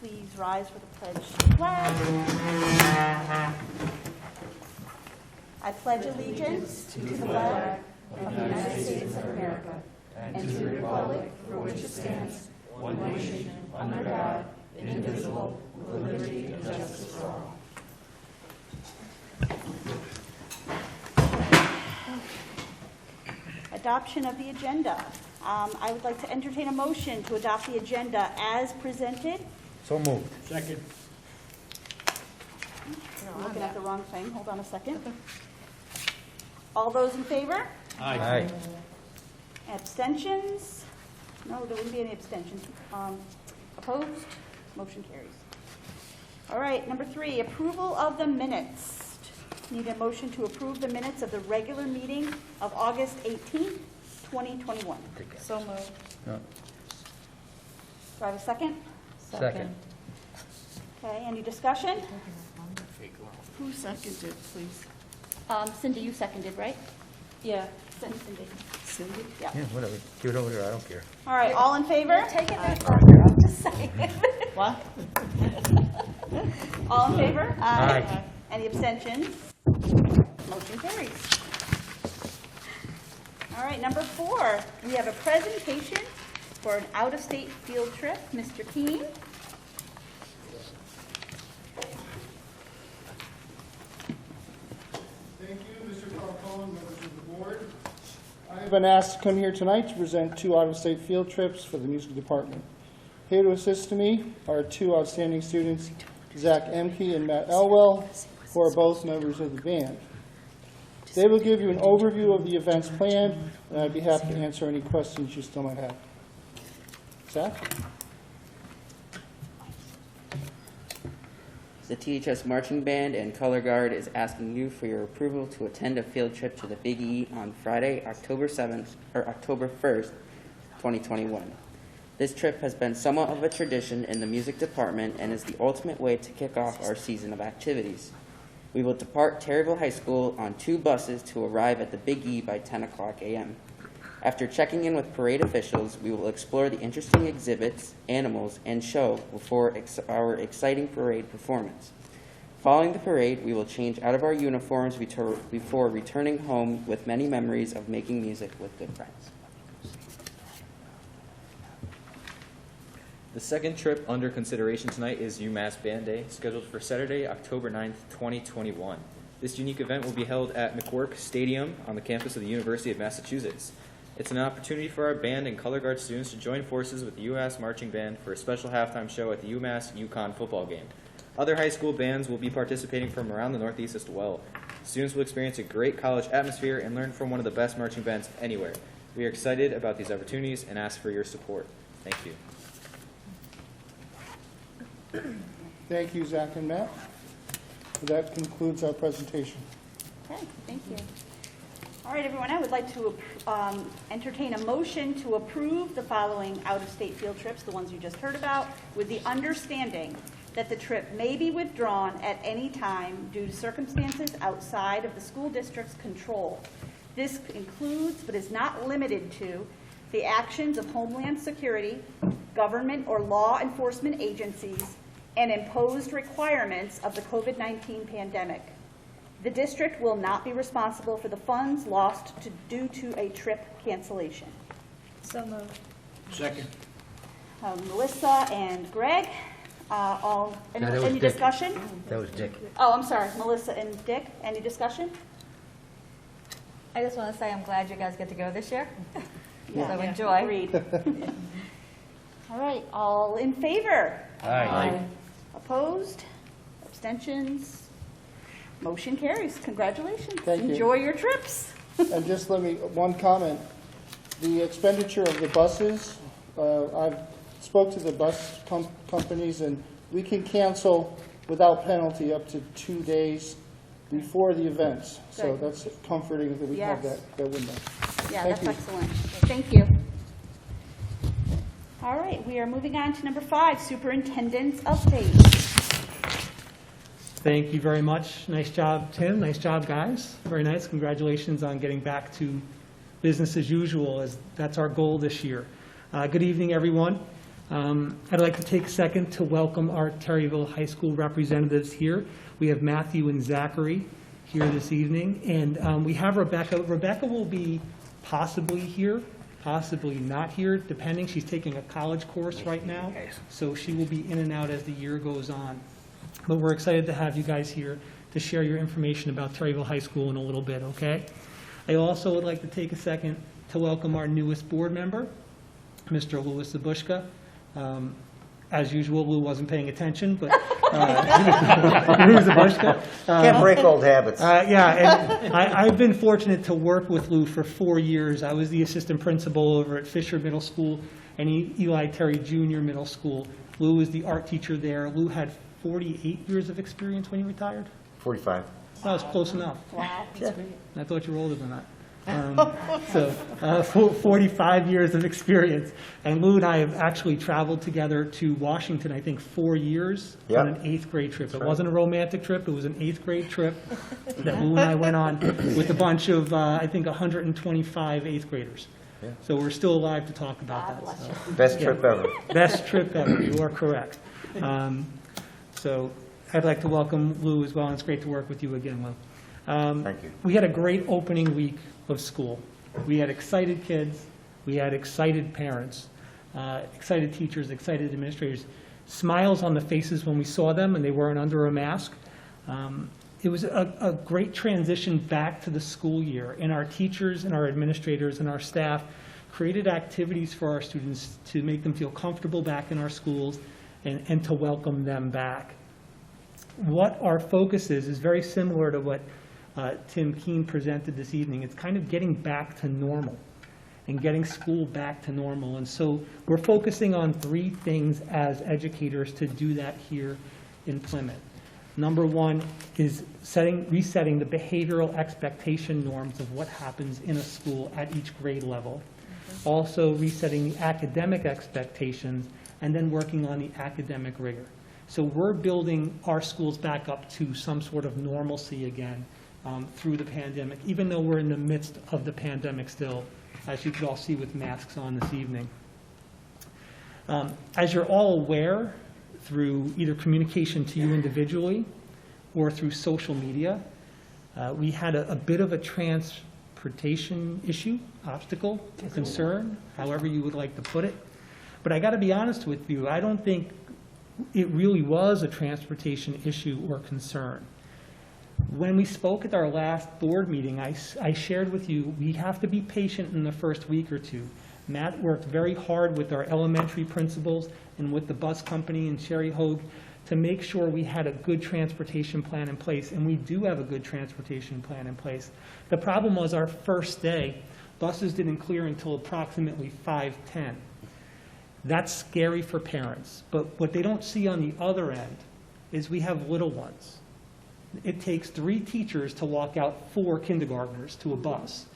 please rise for the pledge to the flag. I pledge allegiance to the flag of the United States of America and to the republic for which it stands, one nation, under God, indivisible, with liberty and justice for all. Adoption of the agenda. I would like to entertain a motion to adopt the agenda as presented. So moved. Second. I'm looking at the wrong thing. Hold on a second. All those in favor? Aye. Abstentions? No, there wouldn't be any abstentions. Opposed? Motion carries. All right, number 3, approval of the minutes. Need a motion to approve the minutes of the regular meeting of August 18th, 2021. So moved. No. Do I have a second? Second. Okay, any discussion? Who seconded, please? Cindy, you seconded, right? Yeah. Cindy. Cindy? Yeah. Yeah, whatever. Give it over here. I don't care. All right, all in favor? Take it back longer, I'm just saying. What? All in favor? Aye. Any abstentions? Motion carries. All right, number 4, we have a presentation for an out-of-state field trip. Mr. Keene? Thank you, Mr. Carpone, members of the board. I have been asked to come here tonight to present 2 out-of-state field trips for the music department. Here to assist me are 2 outstanding students, Zach Emke and Matt Elwell, who are both members of the band. They will give you an overview of the events planned, and I'd be happy to answer any questions you still might have. Zach? The THS Marching Band and Color Guard is asking you for your approval to attend a field trip to the Big E on Friday, October 1st, 2021. This trip has been somewhat of a tradition in the music department and is the ultimate way to kick off our season of activities. We will depart Terryville High School on 2 buses to arrive at the Big E by 10 o'clock a.m. After checking in with parade officials, we will explore the interesting exhibits, animals, and show before our exciting parade performance. Following the parade, we will change out of our uniforms before returning home with many memories of making music with good friends. The second trip under consideration tonight is UMass Band Day, scheduled for Saturday, October 9th, 2021. This unique event will be held at McWork Stadium on the campus of the University of Massachusetts. It's an opportunity for our band and color guard students to join forces with the UMass Marching Band for a special halftime show at the UMass-UConn football game. Other high school bands will be participating from around the Northeast as well. Students will experience a great college atmosphere and learn from one of the best marching bands anywhere. We are excited about these opportunities and ask for your support. Thank you. Thank you, Zach and Matt. That concludes our presentation. Okay, thank you. All right, everyone, I would like to entertain a motion to approve the following out-of-state field trips, the ones you just heard about, with the understanding that the trip may be withdrawn at any time due to circumstances outside of the school district's control. This includes, but is not limited to, the actions of Homeland Security, government or law enforcement agencies, and imposed requirements of the COVID-19 pandemic. The district will not be responsible for the funds lost due to a trip cancellation. So moved. Second. Melissa and Greg, any Dick. discussion? That was Dick. Oh, I'm sorry, Melissa and Dick, any discussion? I just want to say I'm glad you guys get to go this year. Yeah. So enjoy. Agreed. All right, all in favor? Aye. Opposed? Abstentions? Motion carries. Congratulations. Thank you. Enjoy your trips. And just let me, one comment. The expenditure of the buses, I've spoke to the bus companies, and we can cancel without penalty up to 2 days before the events. So Good. that's comforting that we have Yes. that window. Yeah, Thank that's you. excellent. Thank you. All right, we are moving on to number 5, superintendent's update. Thank you very much. Nice job, Tim. Nice job, guys. Very nice. Congratulations on getting back to business as usual, as that's our goal this year. Good evening, everyone. I'd like to take a second to welcome our Terryville High School representatives here. We have Matthew and Zachary here this evening, and we have Rebecca. Rebecca will be possibly here, possibly not here, depending. She's taking a college course right now, so she will be in and out as the year goes on. But we're excited to have you guys here to share your information about Terryville High School in a little bit, okay? I also would like to take a second to welcome our newest board member, Mr. Louis Zabushka. As usual, Lou wasn't paying attention, but Lou Zabushka. Can't break old habits. Yeah, and I've been fortunate to work with Lou for 4 years. I was the assistant principal over at Fisher Middle School and Eli Terry Junior Middle School. Lou was the art teacher there. Lou had 48 years of experience when he retired. 45. That was close enough. Wow, that's great. I thought you were older than that. 45 years of experience. And Lou and I have actually traveled together to Washington, I think, 4 years Yep. on an 8th grade trip. It wasn't a romantic trip, it was an 8th grade trip that Lou and I went on with a bunch of, I think, 125 8th graders. Yeah. So we're still alive to talk about God that. bless so. you. Best trip ever. Best trip ever, you are correct. So I'd like to welcome Lou as well, and it's great to work with you again, Lou. Thank you. We had a great opening week of school. We had excited kids, we had excited parents, excited teachers, excited administrators, smiles on the faces when we saw them and they weren't under a mask. It was a great transition back to the school year, and our teachers and our administrators and our staff created activities for our students to make them feel comfortable back in our schools and to welcome them back. What our focus is very similar to what Tim Keene presented this evening. It's kind of getting back to normal and getting school back to normal. And so we're focusing on 3 things as educators to do that here in Plymouth. Number 1 is resetting the behavioral expectation norms of what happens in a school at each grade level. Also resetting the academic expectations and then working on the academic rigor. So we're building our schools back up to some sort of normalcy again through the pandemic, even though we're in the midst of the pandemic still, as you could all see with masks on this evening. As you're all aware, through either communication to you individually or through social media, we had a bit of a transportation issue, obstacle, concern, however you would like to put it. But I got to be honest with you, I don't think it really was a transportation issue or concern. When we spoke at our last board meeting, I shared with you, we have to be patient in the first week or two. Matt worked very hard with our elementary principals and with the bus company and Sherry Hogue to make sure we had a good transportation plan in place, and we do have a good transportation plan in place. The problem was our first day, buses didn't clear until approximately 5:10. That's scary for parents, but what they don't see on the other end is we have little ones. It takes 3 teachers to walk out 4 kindergartners to a bus.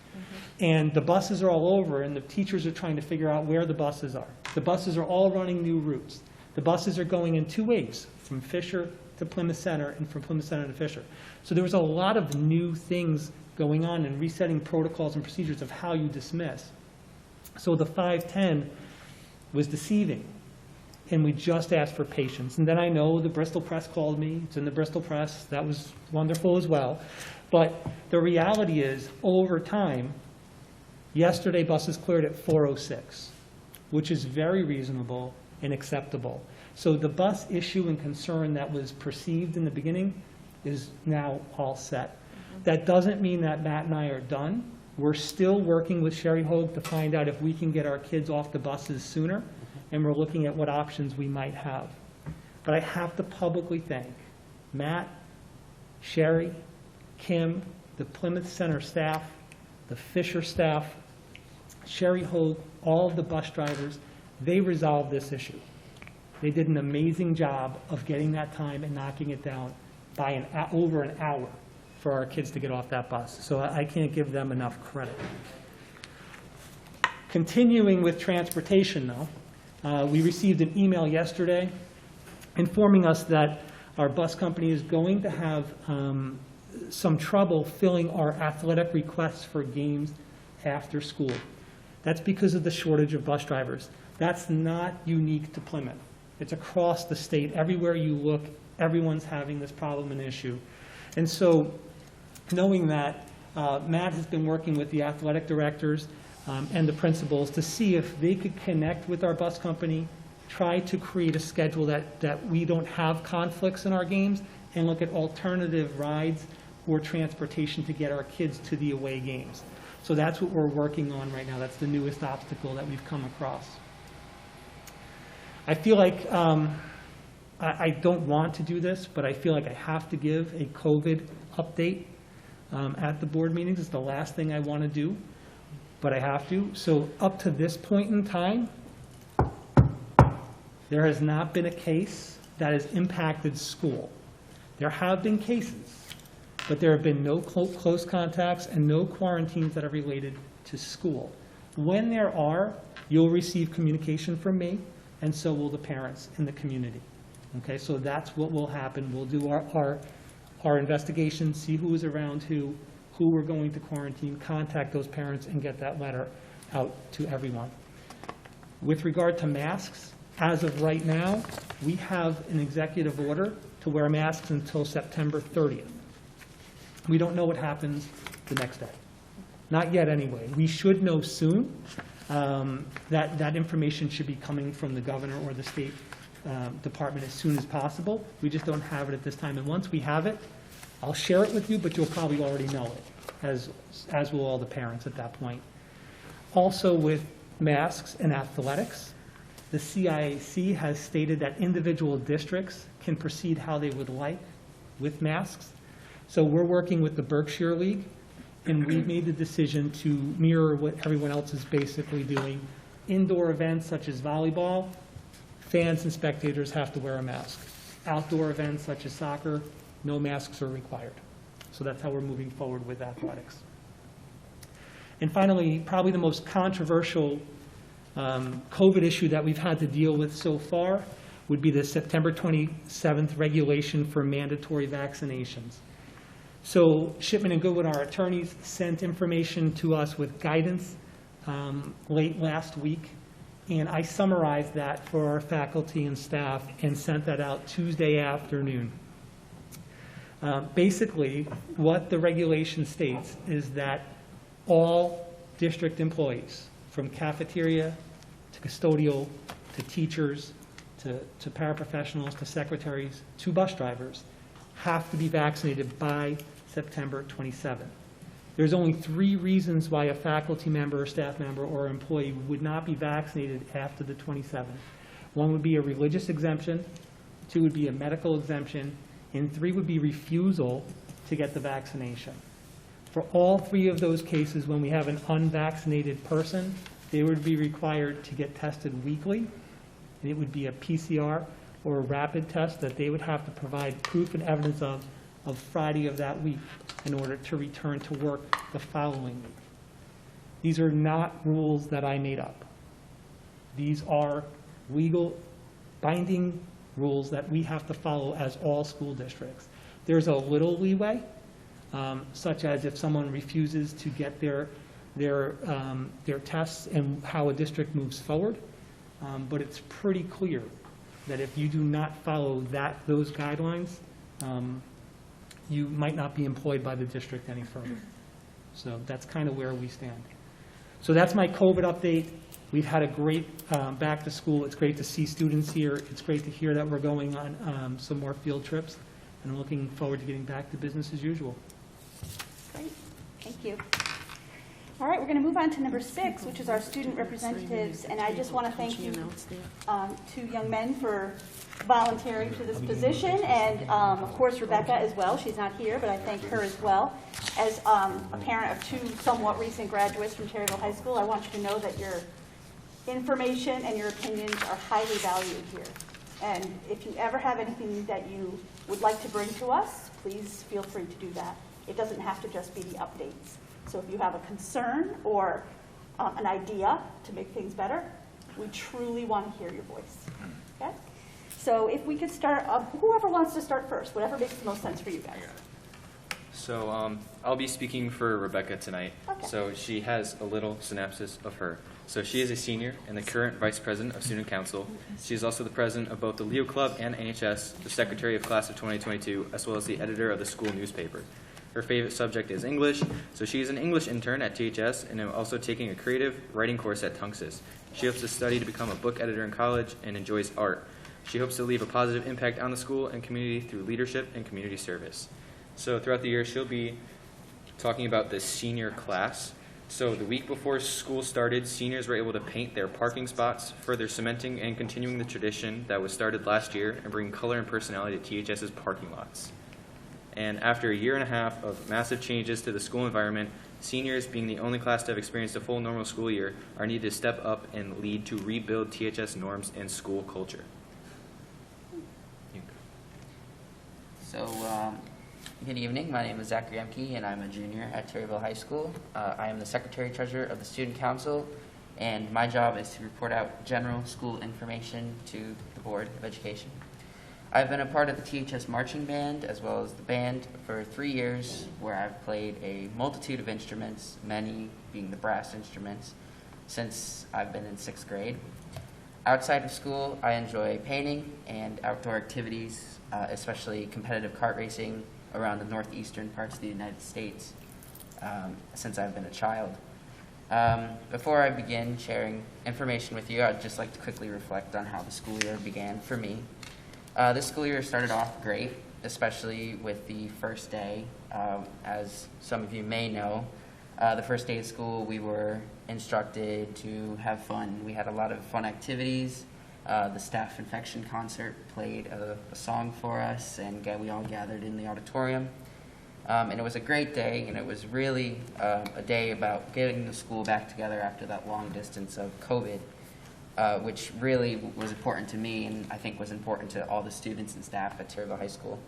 And the buses are all over, and the teachers are trying to figure out where the buses are. The buses are all running new routes. The buses are going in 2 ways, from Fisher to Plymouth Center and from Plymouth Center to Fisher. So there was a lot of new things going on and resetting protocols and procedures of how you dismiss. So the 5:10 was deceiving. And we just asked for patience. And then I know the Bristol Press called me. It's in the Bristol Press. That was wonderful as well. But the reality is, over time, yesterday buses cleared at 4:06, which is very reasonable and acceptable. So the bus issue and concern that was perceived in the beginning is now all set. That doesn't mean that Matt and I are done. We're still working with Sherry Hogue to find out if we can get our kids off the buses sooner, and we're looking at what options we might have. But I have to publicly thank Matt, Sherry, Kim, the Plymouth Center staff, the Fisher staff, Sherry Hogue, all of the bus drivers. They resolved this issue. They did an amazing job of getting that time and knocking it down by over an hour for our kids to get off that bus. So I can't give them enough credit. Continuing with transportation, though, we received an email yesterday informing us that our bus company is going to have some trouble filling our athletic requests for games after school. That's because of the shortage of bus drivers. That's not unique to Plymouth. It's across the state. Everywhere you look, everyone's having this problem and issue. And so knowing that, Matt has been working with the athletic directors and the principals to see if they could connect with our bus company, try to create a schedule that we don't have conflicts in our games, and look at alternative rides or transportation to get our kids to the away games. So that's what we're working on right now. That's the newest obstacle that we've come across. I feel like I don't want to do this, but I feel like I have to give a COVID update at the board meetings. It's the last thing I want to do, but I have to. So up to this point in time, there has not been a case that has impacted school. There have been cases, but there have been no close contacts and no quarantines that are related to school. When there are, you'll receive communication from me, and so will the parents in the community. Okay, so that's what will happen. We'll do our investigation, see who is around who we're going to quarantine, contact those parents, and get that letter out to everyone. With regard to masks, as of right now, we have an executive order to wear masks until September 30th. We don't know what happens the next day. Not yet, anyway. We should know soon. That information should be coming from the governor or the state department as soon as possible. We just don't have it at this time. And once we have it, I'll share it with you, but you'll probably already know it, as will all the parents at that point. Also, with masks and athletics, the CIAC has stated that individual districts can proceed how they would like with masks. So we're working with the Berkshire League, and we've made the decision to mirror what everyone else is basically doing. Indoor events such as volleyball, fans and spectators have to wear a mask. Outdoor events such as soccer, no masks are required. So that's how we're moving forward with athletics. And finally, probably the most controversial COVID issue that we've had to deal with so far would be the September 27th regulation for mandatory vaccinations. So Shipman and Goodwin, our attorneys, sent information to us with guidance late last week, and I summarized that for our faculty and staff and sent that out Tuesday afternoon. Basically, what the regulation states is that all district employees, from cafeteria to custodial to teachers to paraprofessionals to secretaries to bus drivers, have to be vaccinated by September 27th. There's only 3 reasons why a faculty member or staff member or employee would not be vaccinated after the 27th. 1 would be a religious exemption, 2 would be a medical exemption, and 3 would be refusal to get the vaccination. For all 3 of those cases, when we have an unvaccinated person, they would be required to get tested weekly, and it would be a PCR or a rapid test that they would have to provide proof and evidence of Friday of that week in order to return to work the following week. These are not rules that I made up. These are legal, binding rules that we have to follow as all school districts. There's a little leeway, such as if someone refuses to get their tests and how a district moves forward, but it's pretty clear that if you do not follow those guidelines, you might not be employed by the district any further. So that's kind of where we stand. So that's my COVID update. We've had a great back to school. It's great to see students here. It's great to hear that we're going on some more field trips, and I'm looking forward to getting back to business as usual. Great, thank you. All right, we're going to move on to number 6, which is our student representatives, and I just want to thank you, 2 young men, for volunteering to this position, and of course Rebecca as well. She's not here, but I thank her as well. As a parent of 2 somewhat recent graduates from Terryville High School, I want you to know that your information and your opinions are highly valued here. And if you ever have anything that you would like to bring to us, please feel free to do that. It doesn't have to just be the updates. So if you have a concern or an idea to make things better, we truly want to hear your voice. Okay? So if we could start, whoever wants to start first, whatever makes the most sense for you guys. So I'll be speaking for Rebecca tonight. Okay. So she has a little synopsis of her. So she is a senior and the current vice president of student council. She is also the president of both the Leo Club and NHS, the secretary of class of 2022, as well as the editor of the school newspaper. Her favorite subject is English, so she is an English intern at THS and also taking a creative writing course at Tunxus. She hopes to study to become a book editor in college and enjoys art. She hopes to leave a positive impact on the school and community through leadership and community service. So throughout the year, she'll be talking about the senior class. So the week before school started, seniors were able to paint their parking spots, further cementing and continuing the tradition that was started last year and bring color and personality to THS's parking lots. And after a year and a half of massive changes to the school environment, seniors, being the only class to have experienced a full normal school year, are needed to step up and lead to rebuild THS norms and school culture. So, good evening. My name is Zachary Emke, and I'm a junior at Terryville High School. I am the secretary-treasurer of the Student Council, and my job is to report out general school information to the Board of Education. I've been a part of the THS marching band as well as the band for 3 years, where I've played a multitude of instruments, many being the brass instruments, since I've been in 6th grade. Outside of school, I enjoy painting and outdoor activities, especially competitive kart racing around the northeastern parts of the United States since I've been a child. Before I begin sharing information with you, I'd just like to quickly reflect on how the school year began for me. This school year started off great, especially with the first day. As some of you may know, the first day of school we were instructed to have fun. We had a lot of fun activities. The staff infection concert played a song for us, and we all gathered in the auditorium. And it was a great day, and it was really a day about getting the school back together after that long distance of COVID. Which really was important to me and I think was important to all the students and staff at Terryville High School.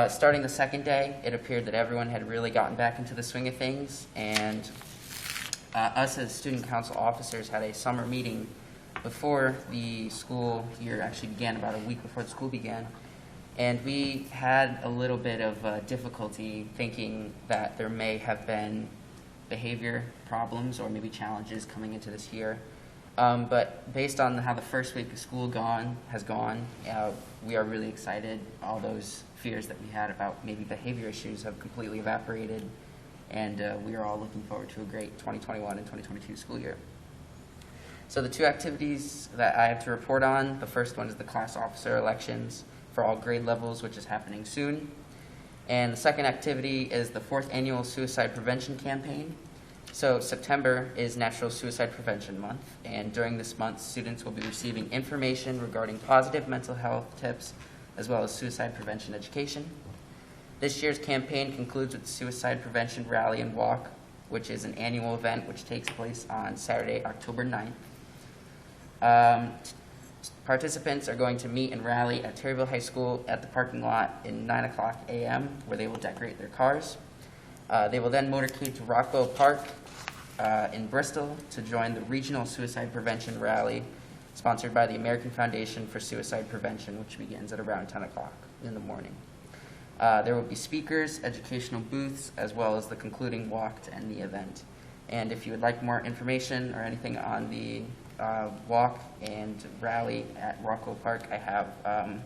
Starting the second day, it appeared that everyone had really gotten back into the swing of things, and us as student council officers had a summer meeting before the school year actually began, about a week before the school began, and we had a little bit of difficulty thinking that there may have been behavior problems or maybe challenges coming into this year. But based on how the first week of school has gone, we are really excited. All those fears that we had about maybe behavior issues have completely evaporated, and we are all looking forward to a great 2021 and 2022 school year. So the two activities that I have to report on, the first one is the class officer elections for all grade levels, which is happening soon. And the second activity is the 4th annual suicide prevention campaign. So September is National Suicide Prevention Month, and during this month, students will be receiving information regarding positive mental health tips, as well as suicide prevention education. This year's campaign concludes with the Suicide Prevention Rally and Walk, which is an annual event which takes place on Saturday, October 9th. Participants are going to meet and rally at Terryville High School at the parking lot in 9 o'clock a.m., where they will decorate their cars. They will then motorcade to Rockwell Park in Bristol to join the Regional Suicide Prevention Rally, sponsored by the American Foundation for Suicide Prevention, which begins at around 10 o'clock in the morning. There will be speakers, educational booths, as well as the concluding walk to end the event. And if you would like more information or anything on the walk and rally at Rockwell Park, I have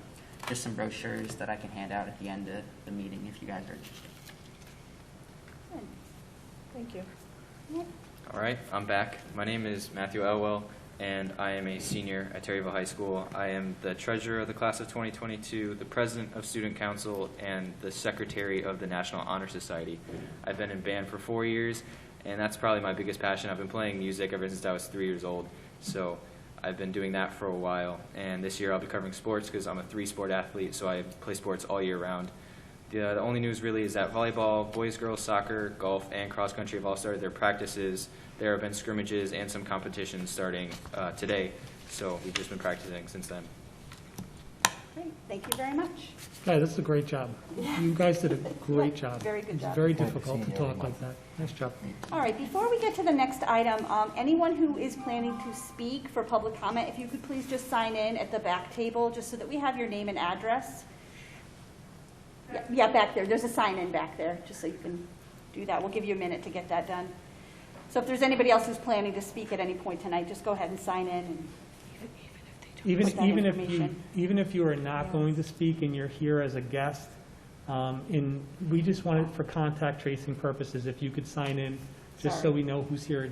just some brochures that I can hand out at the end of the meeting if you guys are interested. Thank you. All right, I'm back. My name is Matthew Elwell, and I am a senior at Terryville High School. I am the treasurer of the class of 2022, the president of Student Council, and the secretary of the National Honor Society. I've been in band for 4 years, and that's probably my biggest passion. I've been playing music ever since I was 3 years old, so I've been doing that for a while. And this year I'll be covering sports because I'm a 3-sport athlete, so I play sports all year round. The only news really is that volleyball, boys, girls, soccer, golf, and cross country have all started their practices. There have been scrimmages and some competitions starting today, so we've just been practicing since then. Great, thank you very much. Yeah, that's a great job. You guys did a great job. Very good job. It's very difficult to talk like that. Nice job. All right, before we get to the next item, anyone who is planning to speak for public comment, if you could please just sign in at the back table, just so that we have your name and address. Yeah, back there. There's a sign-in back there, just so you can do that. We'll give you a minute to get that done. So if there's anybody else who's planning to speak at any point tonight, just go ahead and sign in. And put that information. Even if you are not going to speak and you're here as a guest, we just want it for contact tracing purposes, if you could sign in, just so Sorry. we know who's here,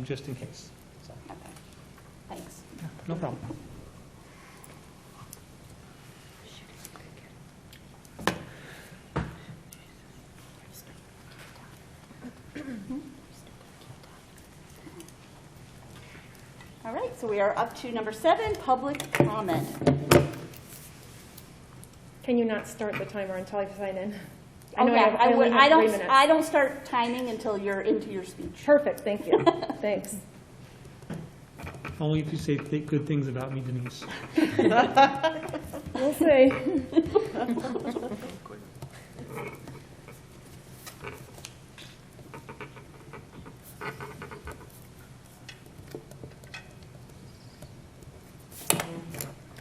just in case. So, Okay. Thanks. yeah, no problem. All right, so we are up to number 7, public comment. Can you not start the timer until I sign in? Oh, know yeah, I only have 3 minutes. I don't start timing until you're into your speech. Perfect, thank you. Thanks. Only if you say good things about me, Denise. We'll see.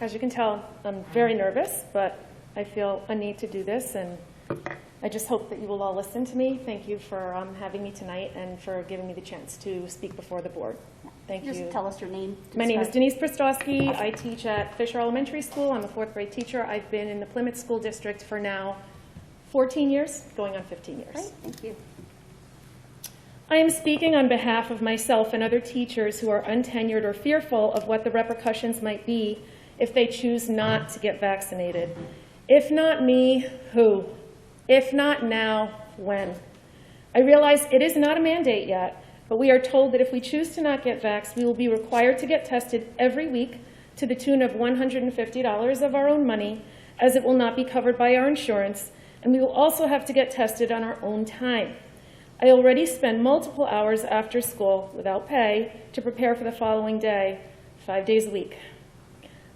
As you can tell, I'm very nervous, but I feel a need to do this, and I just hope that you will all listen to me. Thank you for having me tonight and for giving me the chance to speak before the board. Thank you. Just tell us your name. to My name is start. Denise Prostowski. I teach at Fisher Elementary School. I'm a 4th grade teacher. I've been in the Plymouth School District for now 14 years, going on 15 years. Great, thank you. I am speaking on behalf of myself and other teachers who are untenured or fearful of what the repercussions might be if they choose not to get vaccinated. If not me, who? If not now, when? I realize it is not a mandate yet, but we are told that if we choose to not get vaxxed, we will be required to get tested every week to the tune of $150 of our own money, as it will not be covered by our insurance, and we will also have to get tested on our own time. I already spend multiple hours after school without pay to prepare for the following day, 5 days a week.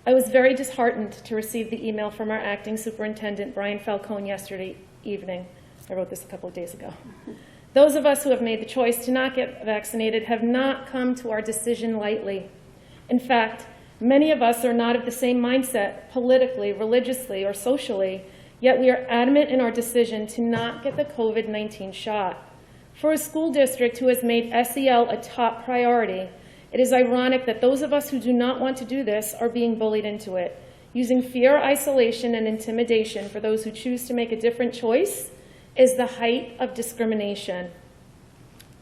I was very disheartened to receive the email from our acting superintendent, Brian Falcone, yesterday evening. I wrote this a couple of days ago. Those of us who have made the choice to not get vaccinated have not come to our decision lightly. In fact, many of us are not of the same mindset, politically, religiously, or socially, yet we are adamant in our decision to not get the COVID-19 shot. For a school district who has made SEL a top priority, it is ironic that those of us who do not want to do this are being bullied into it, using fear, isolation, and intimidation for those who choose to make a different choice is the height of discrimination.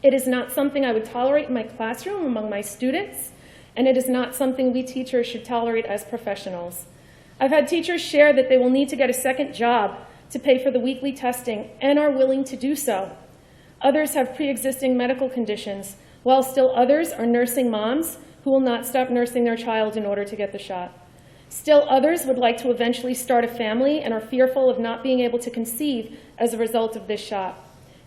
It is not something I would tolerate in my classroom among my students, and it is not something we teachers should tolerate as professionals. I've had teachers share that they will need to get a second job to pay for the weekly testing and are willing to do so. Others have pre-existing medical conditions, while still others are nursing moms who will not stop nursing their child in order to get the shot. Still others would like to eventually start a family and are fearful of not being able to conceive as a result of this shot.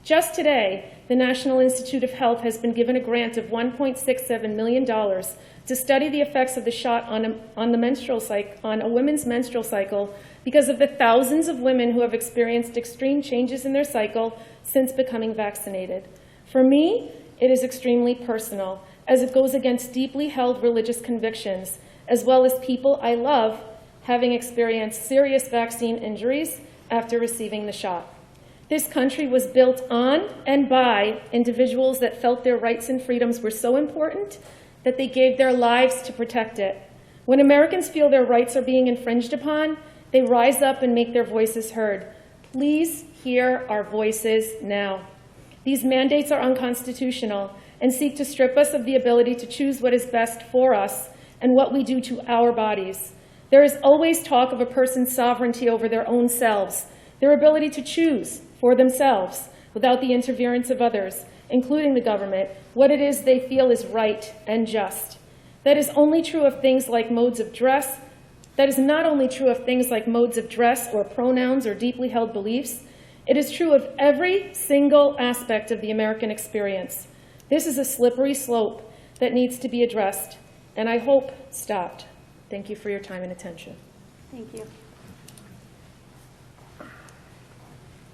Just today, the National Institute of Health has been given a grant of $1.67 million to study the effects of the shot on a women's menstrual cycle because of the thousands of women who have experienced extreme changes in their cycle since becoming vaccinated. For me, it is extremely personal, as it goes against deeply held religious convictions, as well as people I love having experienced serious vaccine injuries after receiving the shot. This country was built on and by individuals that felt their rights and freedoms were so important that they gave their lives to protect it. When Americans feel their rights are being infringed upon, they rise up and make their voices heard. Please hear our voices now. These mandates are unconstitutional and seek to strip us of the ability to choose what is best for us and what we do to our bodies. There is always talk of a person's sovereignty over their own selves, their ability to choose for themselves without the interference of others, including the government, what it is they feel is right and just. That is only true of things like modes of dress. That is not only true of things like modes of dress or pronouns or deeply held beliefs. It is true of every single aspect of the American experience. This is a slippery slope that needs to be addressed, and I hope stopped. Thank you for your time and attention. Thank you.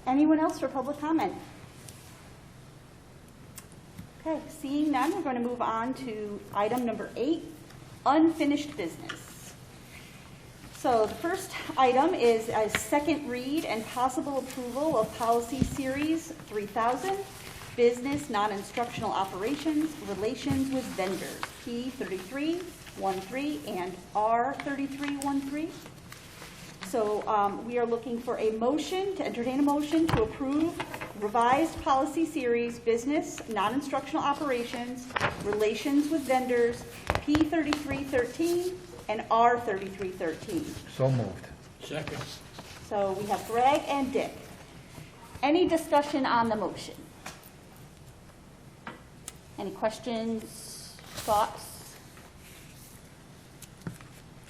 Anyone else for public comment? Okay, seeing none, we're going to move on to item number 8, unfinished business. So the first item is a second read and possible approval of policy series 3000, business non-instructional operations, relations with vendors, P3313 and R3313. So we are looking for a motion, to entertain a motion to approve revised policy series, business non-instructional operations, relations with vendors, P3313 and R3313. So moved. Second. So we have Greg and Dick. Any discussion on the motion? Any questions, thoughts?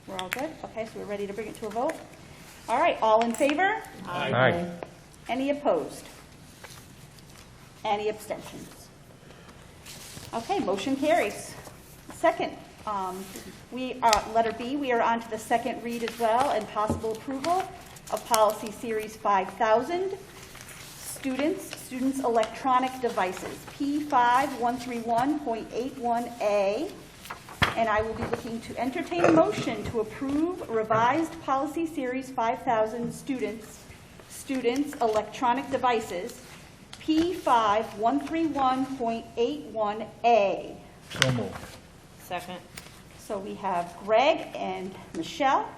We're all good? Okay, so we're ready to bring it to a vote? All right, all in favor? Aye. Any opposed? Any abstentions? Okay, motion carries. Second, letter B, we are on to the second read as well and possible approval of policy series 5000, students electronic devices, P5131.81A. And I will be looking to entertain a motion to approve revised policy series 5000, students electronic devices, P5131.81A. So moved. Second. So we have Greg and Michelle.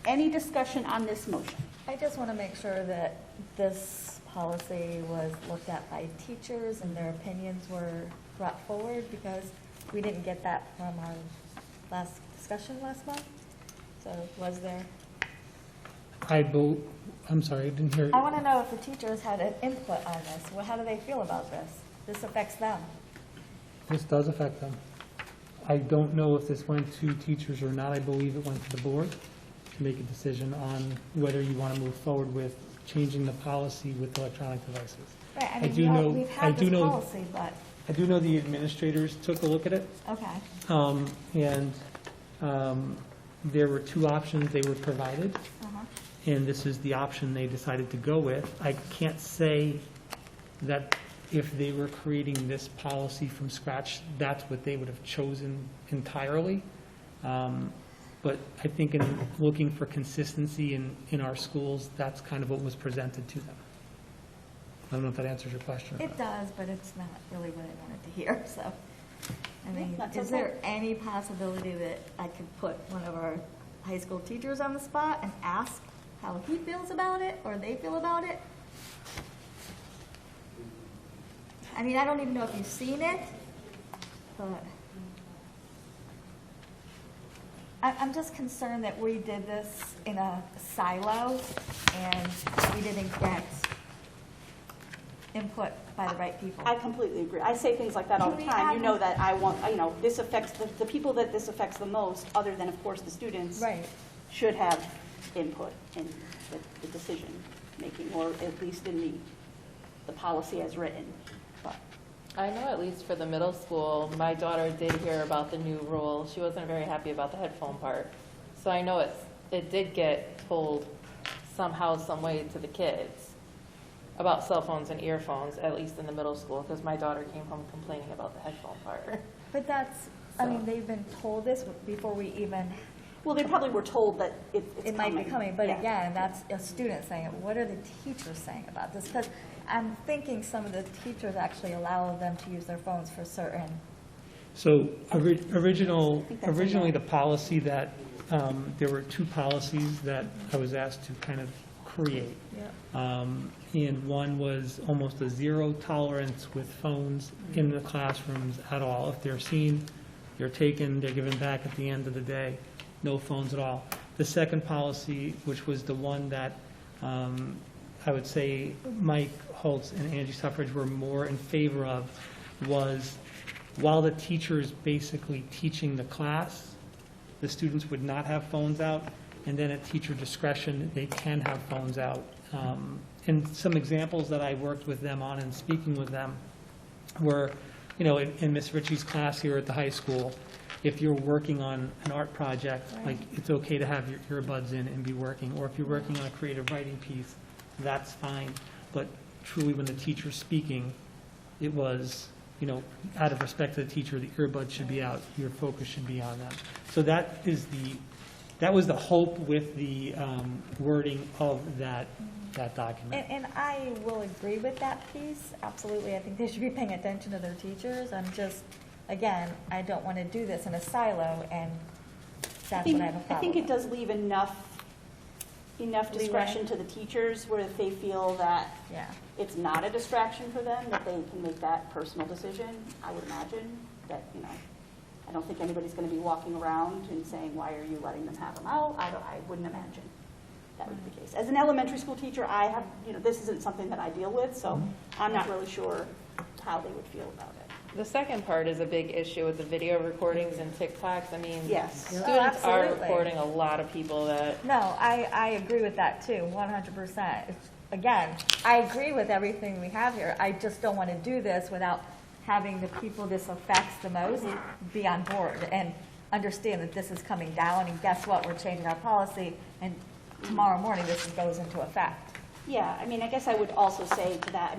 Any discussion on this motion? I just want to make sure that this policy was looked at by teachers and their opinions were brought forward, because we didn't get that from our last discussion last month. So was there? I'm sorry, I didn't hear. I want to know if the teachers had an input on this. Well, how do they feel about this? This affects them. This does affect them. I don't know if this went to teachers or not. I believe it went to the board to make a decision on whether you want to move forward with changing the policy with electronic devices. Right, I I mean, do know- we've I had do this know- policy, but, I do know the administrators took a look at it, okay. and there were two options they were provided, Uh-huh. and this is the option they decided to go with. I can't say that if they were creating this policy from scratch, that's what they would have chosen entirely. But I think in looking for consistency in our schools, that's kind of what was presented to them. I don't know if that answers your question. or It not. does, but it's not really what I wanted to hear, so. I mean, that's is okay. there any possibility that I could put one of our high school teachers on the spot and ask how he feels about it, or they feel about it? I mean, I don't even know if you've seen it, but I'm just concerned that we did this in a silo and we didn't get input by the right people. I completely agree. I say things like that all Can the we time. add- You know that I want, this affects, the people that this affects the most, other than, of course, the students, Right. should have input in the decision-making, or at least in the policy as written. But I know at least for the middle school, my daughter did hear about the new rule. She wasn't very happy about the headphone part. So I know it did get told somehow, some way to the kids about cell phones and earphones, at least in the middle school, because my daughter came home complaining about the headphone part. But that's, I So- mean, they've been told this before we even, well, they probably were told that it's it might be coming, but Yeah. again, that's a student saying it. What are the teachers saying about this? Because I'm thinking some of the teachers actually allow them to use their phones for certain, So think that's originally, in the policy that, there were two policies that I was asked to kind of create. And one was almost a zero tolerance with phones in the classrooms at all. If they're seen, they're taken, they're given back at the end of the day, no phones at all. The second policy, which was the one that I would say Mike Holtz and Angie Suffrage were more in favor of, was while the teacher is basically teaching the class, the students would not have phones out, and then at teacher discretion, they can have phones out. And some examples that I worked with them on and speaking with them were, in Miss Ritchie's class here at the high school, if you're working on an art project, like, it's okay to have your earbuds in and be working, or if you're working on a creative writing piece, that's fine. But truly, when the teacher's speaking, it was, out of respect to the teacher, the earbuds should be out, your focus should be on them. So that's that was the hope with the wording of that document. And I will agree with that piece, absolutely. I think they should be paying attention to their teachers. I'm just, again, I don't want to do this in a silo, and that's what I have a I problem think it with. does leave enough discretion Leeway. to the teachers where if they feel that Yeah. it's not a distraction for them, that they can make that personal decision. I would imagine that, I don't think anybody's going to be walking around and saying, why are you letting them have them out? I wouldn't imagine that would be the case. As an elementary school teacher, I have, this isn't something that I deal with, so I'm not really sure how they would feel about it. The second part is a big issue with the video recordings and TikToks. I mean, Yes. students Oh, are absolutely. recording a lot of people that, No, I agree with that too, 100%. Again, I agree with everything we have here. I just don't want to do this without having the people this affects the most be on board and understand that this is coming down, and guess what? We're changing our policy, and tomorrow morning this goes into effect. Yeah, I guess I would also say to that,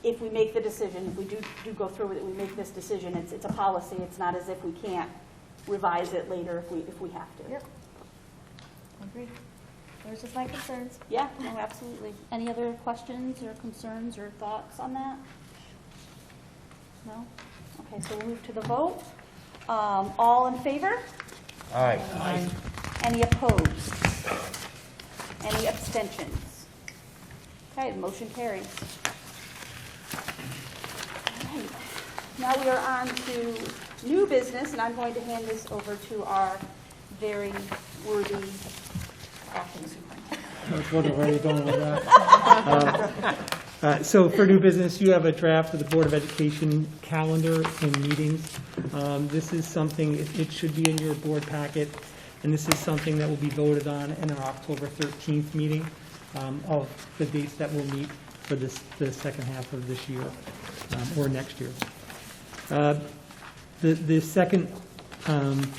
if we make the decision, if we do go through with it, we make this decision, it's a policy. It's not as if we can't revise it later if we have to. Yep. Agreed. Those are just my concerns. Yeah, no, absolutely. Any other questions or concerns or thoughts on that? No? Okay, so we'll move to the vote. All in favor? Aye. Any opposed? Any abstentions? Okay, the motion carries. All right. Now we are on to new business, and I'm going to hand this over to our very worthy acting superintendent. I was wondering where you're going with that. So for new business, you have a draft of the Board of Education calendar and meetings. This is something, it should be in your board packet, and this is something that will be voted on in our October 13th meeting of the dates that we'll meet for the second half of this year or next year. The second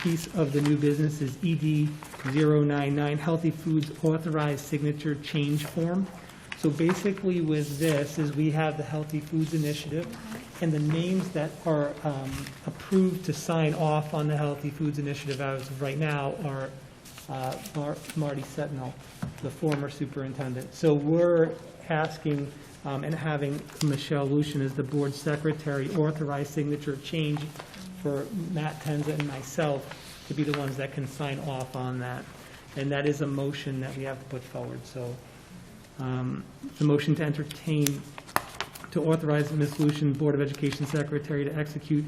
piece of the new business is ED 099, Healthy Foods Authorized Signature Change Form. So basically with this is we have the Healthy Foods Initiative, and the names that are approved to sign off on the Healthy Foods Initiative as of right now are Marty Sentinel, the former superintendent. So we're asking and having Michelle Lucian as the board secretary authorize signature change for Matt Tenza and myself to be the ones that can sign off on that. And that is a motion that we have to put forward. So the motion to entertain, to authorize Ms. Lucian, Board of Education Secretary, to execute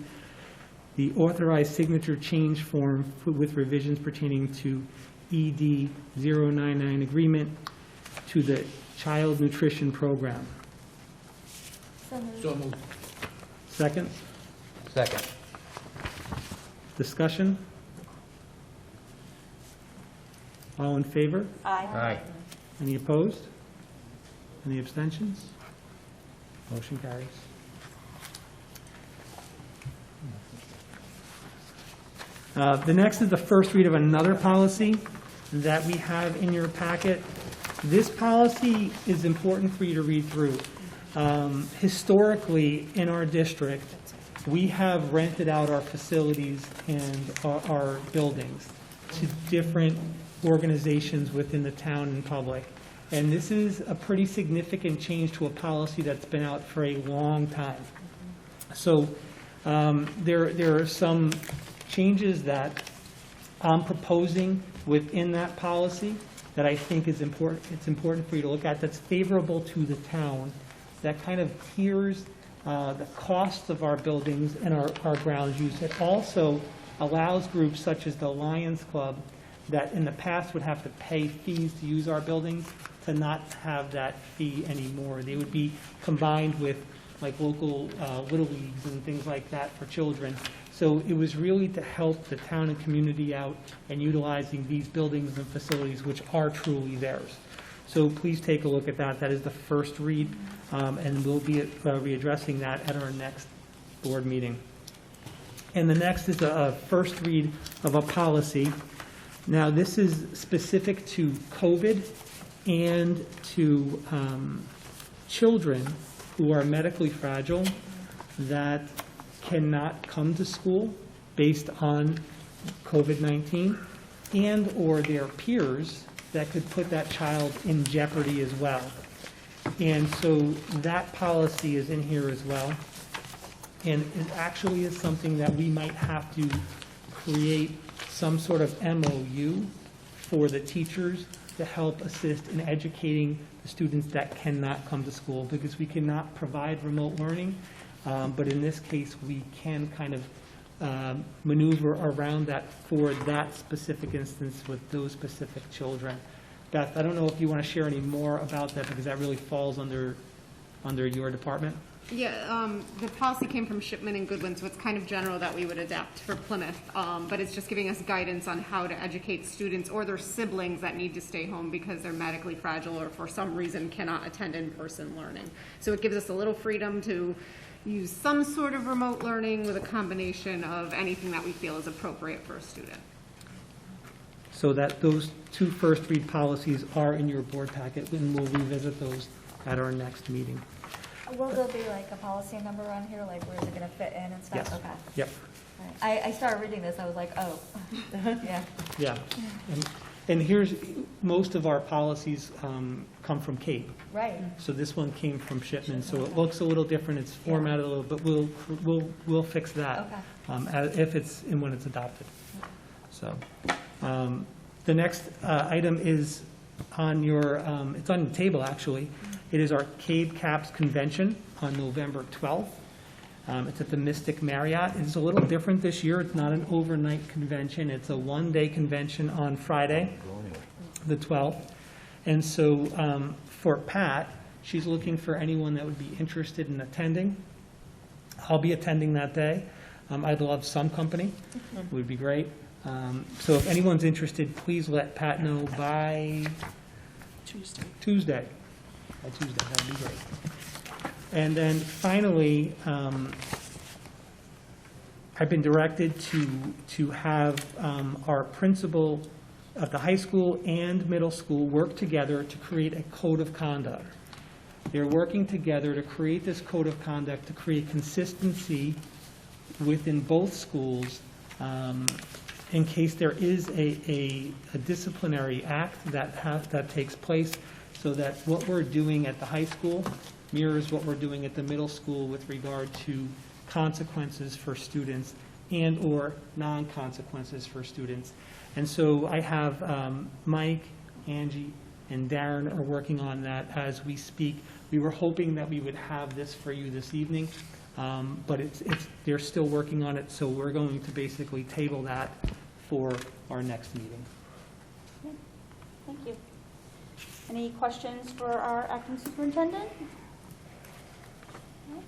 the authorized signature change form with revisions pertaining to ED 099 agreement to the Child Nutrition Program. So moved. Second, Second. discussion? All in favor? Aye. Aye. Any opposed? Any abstentions? Motion carries. The next is the first read of another policy that we have in your packet. This policy is important for you to read through. Historically, in our district, we have rented out our facilities and our buildings to different organizations within the town and public. And this is a pretty significant change to a policy that's been out for a long time. So there are some changes that I'm proposing within that policy that I think is important. It's important for you to look at, that's favorable to the town, that kind of tiers the costs of our buildings and our grounds use. It also allows groups such as the Lions Club that in the past would have to pay fees to use our buildings to not have that fee anymore. They would be combined with like local Little Leagues and things like that for children. So it was really to help the town and community out and utilizing these buildings and facilities which are truly theirs. So please take a look at that. That is the first read, and we'll be readdressing that at our next board meeting. And the next is a first read of a policy. Now, this is specific to COVID and to children who are medically fragile that cannot come to school based on COVID-19, and/or their peers that could put that child in jeopardy as well. And so that policy is in here as well. And it actually is something that we might have to create some sort of MOU for the teachers to help assist in educating the students that cannot come to school, because we cannot provide remote learning. But in this case, we can kind of maneuver around that for that specific instance with those specific children. Beth, I don't know if you want to share any more about that, because that really falls under your department. Yeah, the policy came from Shipman and Goodwin, so it's kind of general that we would adapt for Plymouth. But it's just giving us guidance on how to educate students or their siblings that need to stay home because they're medically fragile or for some reason cannot attend in-person learning. So it gives us a little freedom to use some sort of remote learning with a combination of anything that we feel is appropriate for a student. So that those two first read policies are in your board packet, and we'll revisit those at our next meeting. Will there be like a policy number on here, like where is it gonna fit in and stuff? Yes. Okay. Yep. All right. I started reading this, I was like, oh, yeah. Yeah. And here's, most of our policies come from Cape. Right. So this one came from Shipman, so it looks a little different, it's formatted a little, but we'll fix that. Okay. If it's, and when it's adopted. So, the next item is on your, it's on the table, actually. It is our CABE CAPS convention on November 12th. It's at the Mystic Marriott. It's a little different this year. It's not an overnight convention. It's a one-day convention on Friday, the 12th. And so for Pat, she's looking for anyone that would be interested in attending. I'll be attending that day. I'd love some company. It would be great. So if anyone's interested, please let Pat know by Tuesday. By Tuesday, that would be great. And then finally, I've been directed to have our principal of the high school and middle school work together to create a code of conduct. They're working together to create this code of conduct to create consistency within both schools in case there is a disciplinary act that takes place, so that what we're doing at the high school mirrors what we're doing at the middle school with regard to consequences for students and/or non-consequences for students. And so I have Mike, Angie, and Darren are working on that as we speak. We were hoping that we would have this for you this evening, but they're still working on it, so we're going to basically table that for our next meeting. Okay. Thank you. Any questions for our acting superintendent? No?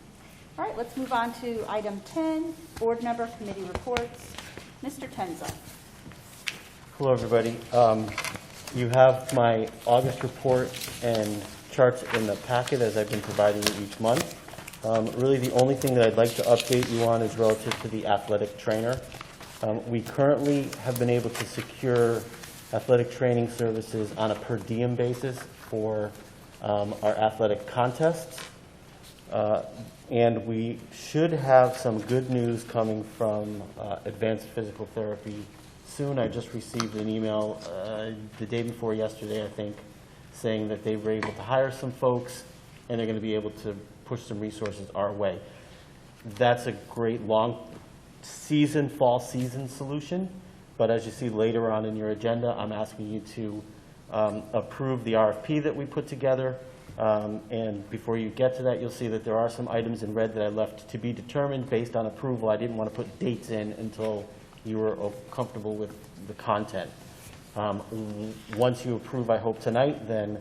All right, let's move on to item 10, board member committee reports. Mr. Tenza. Hello, everybody. You have my August report and charts in the packet as I've been providing you each month. Really, the only thing that I'd like to update you on is relative to the athletic trainer. We currently have been able to secure athletic training services on a per diem basis for our athletic contests. And we should have some good news coming from advanced physical therapy soon. I just received an email the day before yesterday, I think, saying that they were able to hire some folks and they're going to be able to push some resources our way. That's a great long season, fall season solution. But as you see later on in your agenda, I'm asking you to approve the RFP that we put together. And before you get to that, you'll see that there are some items in red that I left to be determined based on approval. I didn't want to put dates in until you were comfortable with the content. Once you approve, I hope tonight, then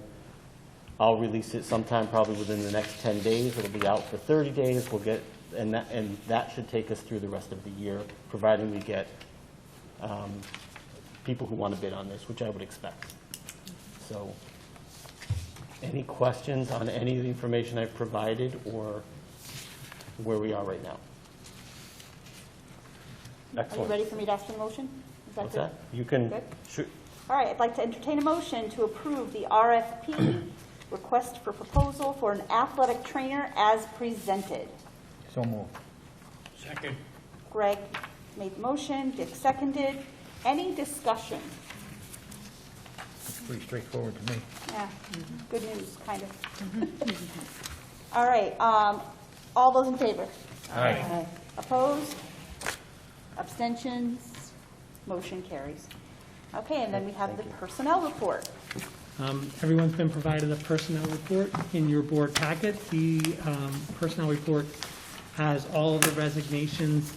I'll release it sometime probably within the next 10 days. It'll be out for 30 days. We'll get, and that should take us through the rest of the year, providing we get people who want to bid on this, which I would expect. So, any questions on any of the information I've provided or where we are right now? Are Excellent. you ready for me to ask for a motion? Is What's good? that? You can, Good? sure. All right, I'd like to entertain a motion to approve the RFP, request for proposal for an athletic trainer as presented. So moved. Second. Greg, made the motion, Dick seconded. Any discussion? It's pretty straightforward to me. Yeah, good news, kind of. All right, all those in favor? Aye. Opposed? Abstentions? Motion carries. Okay, and then we have the personnel report. Everyone's been provided a personnel report in your board packet. The personnel report has all of the resignations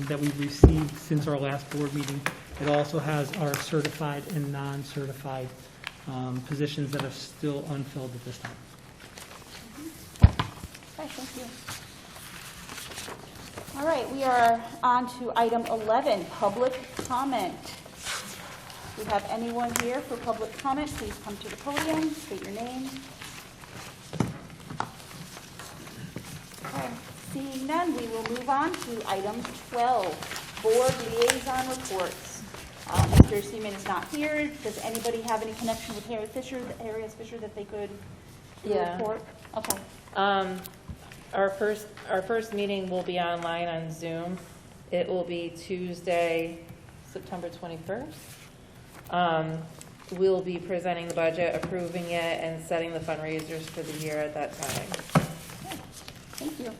that we've received since our last board meeting. It also has our certified and non-certified positions that are still unfilled at this time. Okay, thank you. All right, we are on to item 11, public comment. Do we have anyone here for public comment? Please come to the podium, state your name. Okay, seeing none, we will move on to item 12, board liaison reports. Mr. Seaman is not here. Does anybody have any connection with Harriet Fisher that they could Yeah. report? Okay. Our first meeting will be online on Zoom. It will be Tuesday, September 21st. We'll be presenting the budget, approving it, and setting the fundraisers for the year at that time. Thank you.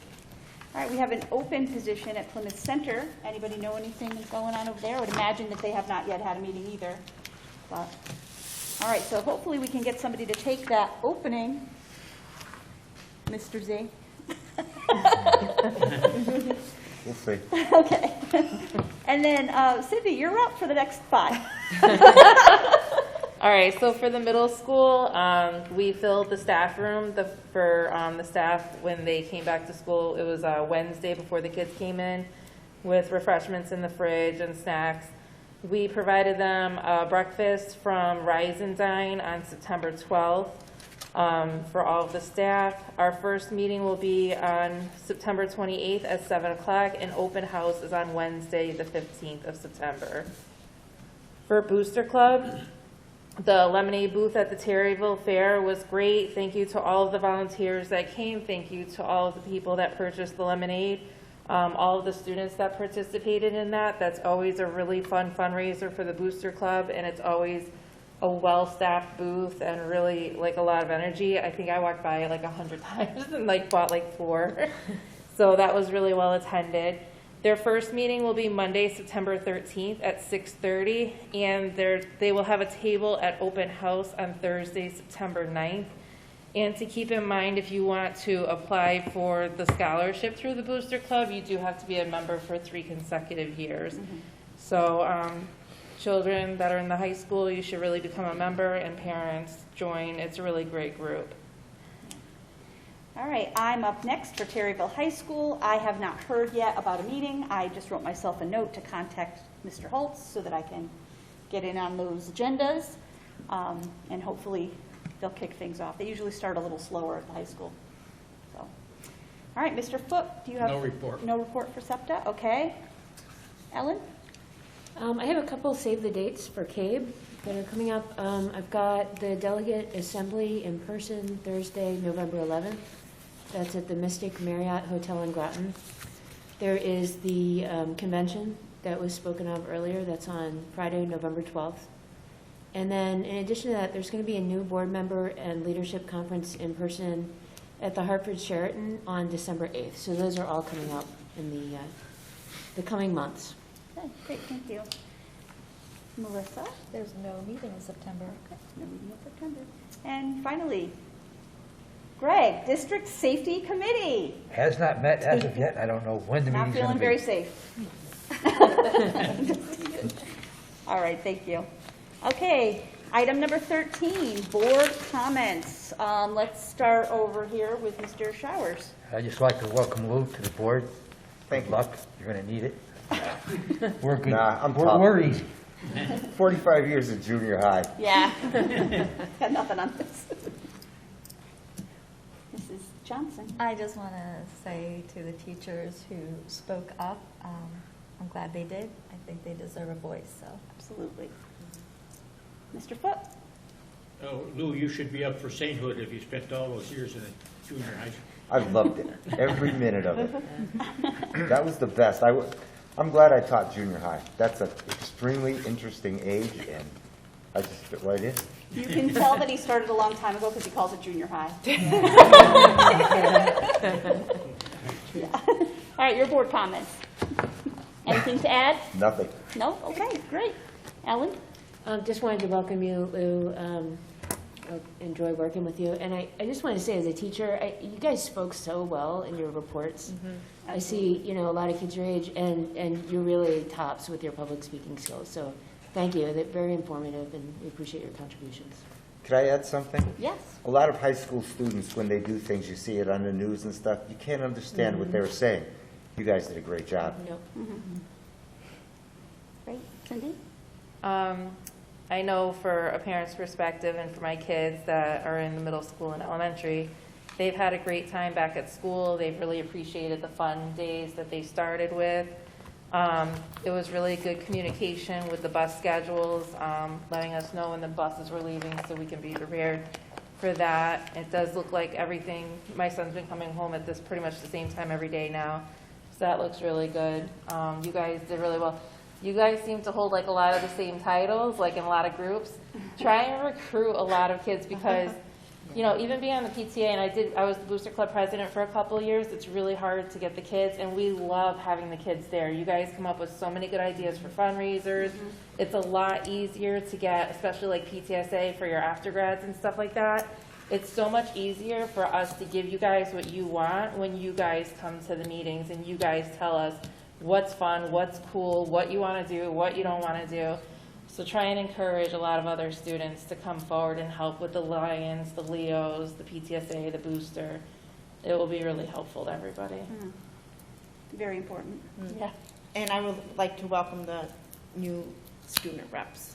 All right, we have an open position at Plymouth Center. Anybody know anything that's going on over there? I would imagine that they have not yet had a meeting either. But, all right, so hopefully we can get somebody to take that opening. Mr. Z? We'll see. Okay. And then, Cindy, you're up for the next 5. All right, so for the middle school, we filled the staff room for the staff when they came back to school. It was Wednesday before the kids came in with refreshments in the fridge and snacks. We provided them breakfast from Rise and Dine on September 12th for all of the staff. Our first meeting will be on September 28th at 7 o'clock, and open house is on Wednesday, the 15th of September. For Booster Club, the lemonade booth at the Terryville Fair was great. Thank you to all of the volunteers that came. Thank you to all of the people that purchased the lemonade. All of the students that participated in that. That's always a really fun fundraiser for the Booster Club, and it's always a well-staffed booth and really like a lot of energy. I think I walked by it like 100 times and like bought like 4. So that was really well attended. Their first meeting will be Monday, September 13th at 6:30, and they will have a table at open house on Thursday, September 9th. And to keep in mind, if you want to apply for the scholarship through the Booster Club, you do have to be a member for 3 consecutive years. So children that are in the high school, you should really become a member, and parents join. It's a really great group. All right, I'm up next for Terryville High School. I have not heard yet about a meeting. I just wrote myself a note to contact Mr. Holtz so that I can get in on those agendas, and hopefully they'll kick things off. They usually start a little slower at the high school. So, all right, Mr. Foote, do you have? No report. No report for SEPTA, okay. Ellen? I have a couple save the dates for CABE that are coming up. I've got the delegate assembly in person Thursday, November 11th. That's at the Mystic Marriott Hotel in Groton. There is the convention that was spoken of earlier. That's on Friday, November 12th. And then in addition to that, there's going to be a new board member and leadership conference in person at the Hartford Sheraton on December 8th. So those are all coming up in the coming months. Okay, great, thank you. Melissa? There's no meeting in September. Okay, no meeting in September. And finally, Greg, District Safety Committee. Has not met as of yet. I don't know when the Not meeting's going feeling to be. very safe. All right, thank you. Okay, item number 13, board comments. Let's start over here with Mr. Showers. I'd just like to welcome Lou to the board. Good luck. You're going to need it. We're good. Nah, I'm We're tough. worried. 45 years in junior high. Yeah. Got nothing on this. Mrs. Johnson. I just want to say to the teachers who spoke up, I'm glad they did. I think they deserve a voice, so. Absolutely. Mr. Foote. Oh, Lou, you should be up for sainthood if you spent all those years in a junior high school. I loved it. Every minute of it. That was the best. I'm glad I taught junior high. That's an extremely interesting age, and I just fit right in. You can tell that he started a long time ago because he calls it junior high. Yeah. All right, your board comments. Anything to add? Nothing. No? Okay, great. Ellen? Just wanted to welcome you, Lou. I enjoy working with you. And I just want to say, as a teacher, you guys spoke so well in your reports. I see, a lot of kids your age, and you're really tops with your public speaking skills. So thank you. They're very informative, and we appreciate your contributions. Could I add something? Yes. A lot of high school students, when they do things, you see it on the news and stuff, you can't understand what they were saying. You guys did a great job. Nope. Great. Cindy? I know for a parent's perspective and for my kids that are in the middle school and elementary, they've had a great time back at school. They've really appreciated the fun days that they started with. It was really good communication with the bus schedules, letting us know when the buses were leaving so we can be prepared for that. It does look like everything, my son's been coming home at this pretty much the same time every day now, so that looks really good. You guys did really well. You guys seem to hold like a lot of the same titles, like in a lot of groups. Try and recruit a lot of kids because, even being on the PTA, and I was the Booster Club president for a couple of years, it's really hard to get the kids, and we love having the kids there. You guys come up with so many good ideas for fundraisers. It's a lot easier to get, especially like PTSA for your aftergrads and stuff like that. It's so much easier for us to give you guys what you want when you guys come to the meetings and you guys tell us what's fun, what's cool, what you want to do, what you don't want to do. So try and encourage a lot of other students to come forward and help with the Lions, the Leos, the PTSA, the Booster. It will be really helpful to everybody. Very important. Yeah. And I would like to welcome the new student reps.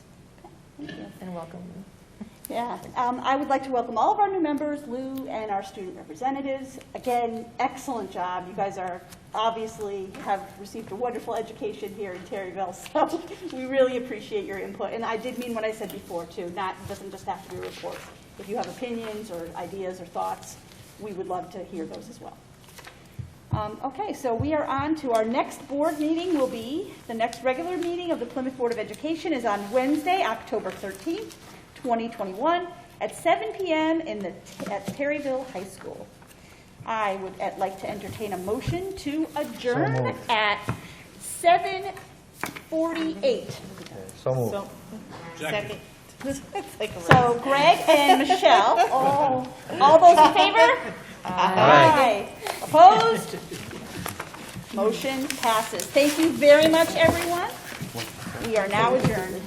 Thank you. And welcome. Yeah, I would like to welcome all of our new members, Lou, and our student representatives. Again, excellent job. You guys are obviously have received a wonderful education here in Terryville, so we really appreciate your input. And I did mean what I said before, too. It doesn't just have to be reports. If you have opinions or ideas or thoughts, we would love to hear those as well. Okay, so we are on to our next board meeting. The next regular meeting of the Plymouth Board of Education is on Wednesday, October 13th. 2021 at 7 p.m. at Terryville High School. I would like to entertain a motion to adjourn at 7:48. So moved. Second. So Greg and Michelle, all those in favor? Aye. Opposed? Motion passes. Thank you very much, everyone. We are now adjourned.